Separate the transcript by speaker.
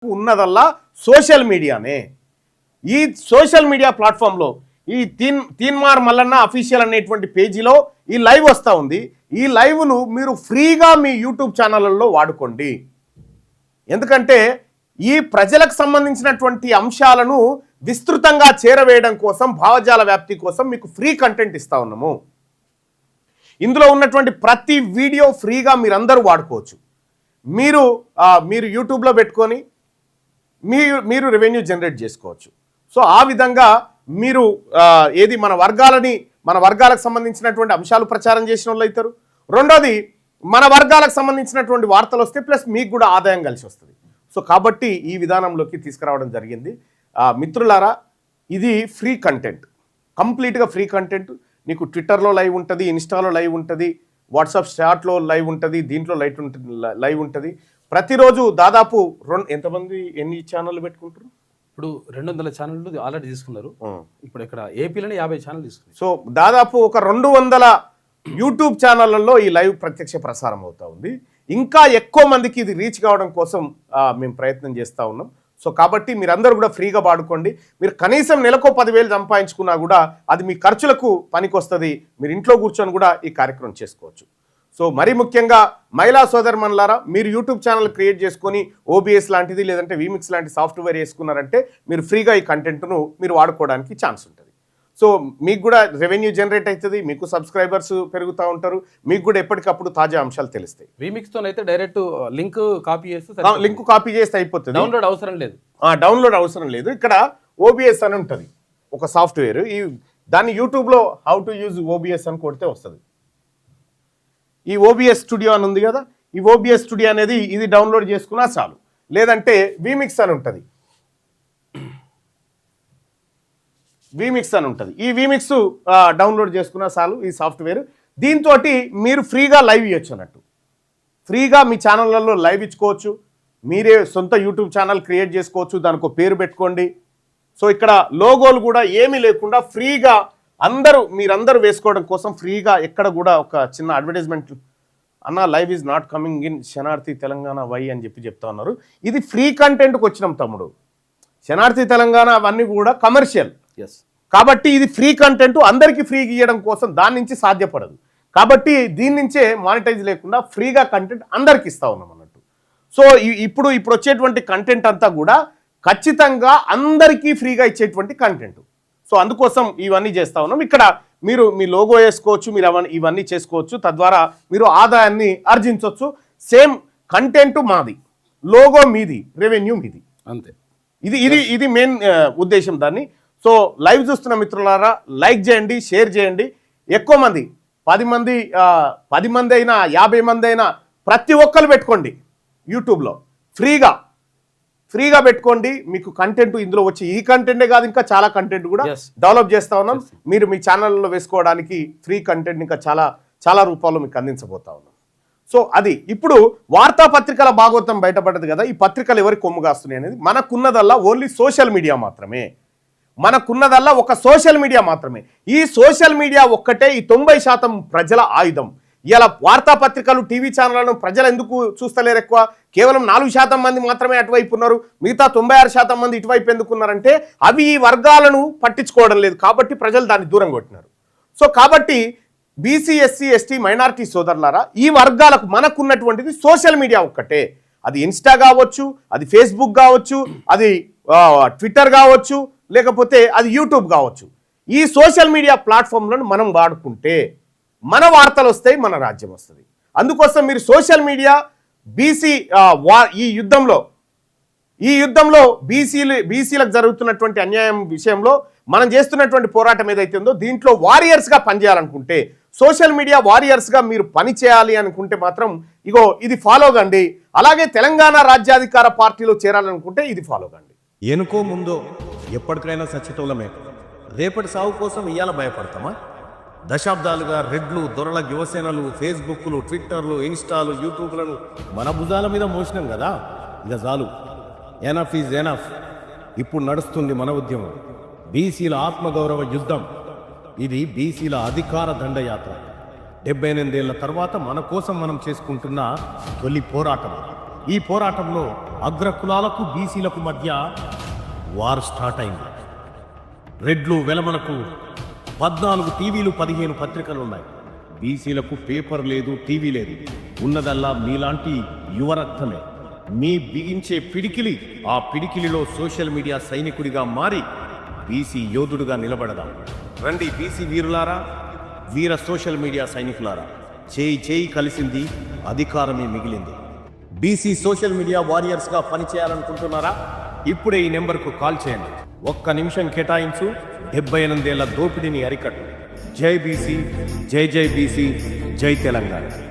Speaker 1: ఉన్నదల్లా social మీడియానే. ఈ social media ప్లాట్ఫామ్లో ఈ తీన్మార్ మల్లన్న అఫీషియల్ అనేటువంటి పేజీలో ఈ లైవ్ వస్తూ ఉంది. ఈ లైవ్ను మీరు ఫ్రీగా మీ యూట్యూబ్ ఛానళ్ళల్లో వాడుకోండి. ఎందుకంటే ఈ ప్రజలకు సంబంధించినటువంటి అంశాలను విస్తృతంగా చేరవేయడం కోసం, భావజాల వ్యాప్తి కోసం మీకు ఫ్రీ కంటెంట్ ఇస్తా ఉన్నాము. ఇందులో ఉన్నటువంటి ప్రతి వీడియో ఫ్రీగా మీరందరూ వాడుకోవచ్చు. మీరు యూట్యూబ్లో పెట్టుకొని మీరు రెవెన్యూ జనరేట్ చేసుకోవచ్చు. సో ఆ విధంగా మీరు ఏది మన వర్గాలకు సంబంధించినటువంటి అంశాలు ప్రచారం చేసిన వాళ్ళు అవుతారు. రెండోది మన వర్గాలకు సంబంధించినటువంటి వార్తలు వస్తే ప్లస్ మీకు కూడా ఆదాయం కలిసి వస్తుంది. సో కాబట్టి ఈ విధానంలోకి తీసుకురావడం జరిగింది. మిత్రులారా, ఇది ఫ్రీ కంటెంట్, కంప్లీట్గా ఫ్రీ కంటెంట్. నీకు ట్విట్టర్లో లైవ్ ఉంటుంది, ఇన్స్టాలో లైవ్ ఉంటుంది, వాట్సాప్ చాట్లో లైవ్ ఉంటుంది, దీంట్లో లైవ్ ఉంటుంది. ప్రతిరోజు దాదాపు ఎంతమంది ఎన్ని ఛానళ్ళు పెట్టుకుంటారు?
Speaker 2: ఇప్పుడు 200 ఛానళ్ళు ఆల్రెడీ తీసుకున్నారు. ఇప్పుడు ఇక్కడ ఏపీలోనే 50 ఛానల్ తీసుకున్నారు.
Speaker 1: సో దాదాపు ఒక 200 యూట్యూబ్ ఛానళ్లలో ఈ లైవ్ ప్రత్యక్ష ప్రసారం అవుతా ఉంది. ఇంకా ఎక్కువ మందికి ఇది రీచ్ కావడం కోసం మేము ప్రయత్నం చేస్తూ ఉన్నాం. సో కాబట్టి మీరందరూ కూడా ఫ్రీగా వాడుకోండి. మీరు కనీసం నెలకో 10,000 సంపాదించుకున్నా కూడా అది మీ ఖర్చులకు పనికొస్తుంది. మీరు ఇంట్లో కూర్చొని కూడా ఈ కార్యక్రమం చేసుకోవచ్చు. సో మరీ ముఖ్యంగా మహిళా సోదరుమణులారా, మీరు యూట్యూబ్ ఛానల్ క్రియేట్ చేసుకొని ఓబీఎస్ లాంటిది లేదంటే వీమిక్స్ లాంటి సాఫ్ట్వేర్ వేసుకున్నారంటే మీరు ఫ్రీగా ఈ కంటెంట్ను మీరు వాడుకోవడానికి ఛాన్స్ ఉంటుంది. సో మీకు కూడా రెవెన్యూ జనరేట్ అవుతుంది, మీకు సబ్స్క్రైబర్స్ పెరుగుతూ ఉంటారు, మీకు కూడా ఎప్పటికప్పుడు తాజా అంశాలు తెలుస్తాయి.
Speaker 2: వీమిక్స్తో అయితే డైరెక్ట్ లింక్
Speaker 1: కాపీ చేస్తే అయిపోతుంది.
Speaker 2: డౌన్లోడ్ అవసరం లేదు.
Speaker 1: డౌన్లోడ్ అవసరం లేదు. ఇక్కడ ఓబీఎస్ అని ఉంటుంది ఒక సాఫ్ట్వేర్. దాన్ని యూట్యూబ్లో హౌ టు యూజ్ ఓబీఎస్ అని కొడితే వస్తుంది. ఈ ఓబీఎస్ స్టూడియో అని ఉంది కదా, ఈ ఓబీఎస్ స్టూడియో అనేది ఇది డౌన్లోడ్ చేసుకున్నా చాలు. లేదంటే వీమిక్స్ అని ఉంటుంది, ఈ వీమిక్స్ డౌన్లోడ్ చేసుకున్నా చాలు ఈ సాఫ్ట్వేర్. దీంతో మీరు ఫ్రీగా లైవ్ ఇవ్వచ్చు అన్నట్టు. ఫ్రీగా మీ ఛానళ్ళల్లో లైవ్ ఇచ్చుకోవచ్చు. మీరే సొంత యూట్యూబ్ ఛానల్ క్రియేట్ చేసుకోవచ్చు, దానికి ఒక పేరు పెట్టుకోండి. సో ఇక్కడ లోగోలు కూడా ఏమీ లేకుండా ఫ్రీగా మీరందరూ వేసుకోవడం కోసం ఫ్రీగా ఎక్కడ కూడా ఒక చిన్న అడ్వర్టైజ్మెంట్ అన్న live is not coming in శనార్థి తెలంగాణ వై అని చెప్తా ఉన్నారు. ఇది ఫ్రీ కంటెంట్కి వచ్చినాం తమ్ముడు. శనార్థి తెలంగాణ అవన్నీ కూడా కమర్షియల్. కాబట్టి ఇది ఫ్రీ కంటెంట్, అందరికీ ఫ్రీగా ఇవ్వడం కోసం దాని నుంచి సాధ్యపడదు. కాబట్టి దీని నుంచే మానిటైజ్ లేకుండా ఫ్రీగా కంటెంట్ అందరికి ఇస్తా ఉన్నాం అన్నట్టు. సో ఇప్పుడు వచ్చేటువంటి కంటెంట్ అంతా కూడా ఖచ్చితంగా అందరికీ ఫ్రీగా ఇచ్చేటువంటి కంటెంట్. సో అందుకోసం ఇవన్నీ చేస్తూ ఉన్నాం. ఇక్కడ మీరు మీ లోగో వేసుకోవచ్చు, మీరు ఇవన్నీ చేసుకోవచ్చు. తద్వారా మీరు ఆదాయాన్ని ఆర్జించవచ్చు. సేమ్ కంటెంట్ మాది, లోగో మీది, రెవెన్యూ మీది, అంతే. ఇది మెయిన్ ఉద్దేశం దాన్ని. సో లైవ్ చూస్తున్న మిత్రులారా, లైక్ చేయండి, షేర్ చేయండి. ఎక్కువ మంది 10 మంది అయినా 50 మంది అయినా ప్రతి ఒక్కరు పెట్టుకోండి. యూట్యూబ్లో ఫ్రీగా పెట్టుకోండి. మీకు కంటెంట్ ఇందులో వచ్చి ఈ కంటెంటే కాదు, ఇంకా చాలా కంటెంట్ కూడా డెవలప్ చేస్తూ ఉన్నాం. మీరు మీ ఛానల్లో వేసుకోవడానికి ఫ్రీ కంటెంట్ ఇంకా చాలా రూపాల్లో మీకు అందించబోతా ఉన్నాం. సో అది ఇప్పుడు వార్తాపత్రికల భాగవతం బయటపడ్డది కదా. ఈ పత్రికలు ఎవరికి కొమ్ము కాస్తున్నాయి అనేది మనకున్నదల్లా ఓన్లీ సోషల్ మీడియా మాత్రమే. మనకున్నదల్లా ఒక సోషల్ మీడియా మాత్రమే. ఈ సోషల్ మీడియా ఒక్కటే ఈ 90% ప్రజల ఆయుధం. ఇలా వార్తాపత్రికలు, టీవీ ఛానళ్లను ప్రజలు ఎందుకు చూస్తలేరు? ఎక్కువ కేవలం 4% మంది మాత్రమే అటువైపు ఉన్నారు, మిగతా 96% మంది ఇటువైపు ఎందుకున్నారంటే అవి ఈ వర్గాలను పట్టించుకోవడం లేదు కాబట్టి ప్రజలు దాన్ని దూరం కొట్టినారు. సో కాబట్టి బీసీ, ఎస్సీ, ఎస్టీ, మైనారిటీ సోదరులారా, ఈ వర్గాలకు మనకున్నటువంటిది సోషల్ మీడియా ఒక్కటే. అది ఇన్స్టా కావచ్చు, అది ఫేస్బుక్ కావచ్చు, అది ట్విట్టర్ కావచ్చు, లేకపోతే అది యూట్యూబ్ కావచ్చు. ఈ సోషల్ మీడియా ప్లాట్ఫామ్లను మనం వాడుకుంటే మన వార్తలు వస్తాయి, మన రాజ్యం వస్తుంది. అందుకోసం మీరు సోషల్ మీడియా బీసీ ఈ యుద్ధంలో బీసీలకు జరుగుతున్నటువంటి అన్యాయం విషయంలో మనం చేస్తున్నటువంటి పోరాటం ఏదైతే ఉందో దీంట్లో వారియర్స్గా పనిచేయాలనుకుంటే, సోషల్ మీడియా వారియర్స్గా మీరు పని చేయాలి అనుకుంటే మాత్రం ఇది ఫాలో కండి. అలాగే తెలంగాణ రాజ్యాధికార పార్టీలో చేరాలనుకుంటే ఇది ఫాలో కండి.
Speaker 3: ఎనుకో ముందో ఎప్పటికైనా సచ్చితోలమే. రేపటి సాగు కోసం ఇయ్యాల భయపడతామా? దశాబ్దాలుగా రెడ్లు, దొరల యువసేనలు, ఫేస్బుక్లు, ట్విట్టర్లు, ఇన్స్టాలు, యూట్యూబ్లను మన భుజాల మీద మోసినాం కదా. ఇక చాలు, ఎనఫ్ ఈజ్ ఎనఫ్. ఇప్పుడు నడుస్తుంది మన ఉద్యమం, బీసీల ఆత్మగౌరవ యుద్ధం. ఇది బీసీల అధికార దండయాత్ర. 78 ఏళ్ల తర్వాత మన కోసం మనం చేసుకుంటున్న తొలి పోరాటం. ఈ పోరాటంలో అగ్రకులాలకు బీసీలకు మధ్య వార్ స్టార్ట్ అయింది. రెడ్లు వెలమలకు 14 టీవీలు 15 పత్రికలున్నాయి. బీసీలకు పేపర్ లేదు, టీవీ లేదు. ఉన్నదల్లా మీలాంటి యువరక్తమే. మీ బిగించే పిడికిలి, ఆ పిడికిలిలో సోషల్ మీడియా సైనికుడిగా మారి బీసీ యోధుడుగా నిలబడదాం. రండి బీసీ వీరులారా, వీర సోషల్ మీడియా సైనికులారా, చేయి చేయి కలిసింది, అధికారమే మిగిలింది. బీసీ సోషల్ మీడియా వారియర్స్గా పనిచేయాలనుకుంటున్నారా? ఇప్పుడే ఈ నెంబర్కు కాల్ చేయండి. 1 నిమిషం కేటాయించు, 78 ఏళ్ల దోపిడీని అరికట్టు. జై బీసీ, జై జై బీసీ, జై తెలంగాణ.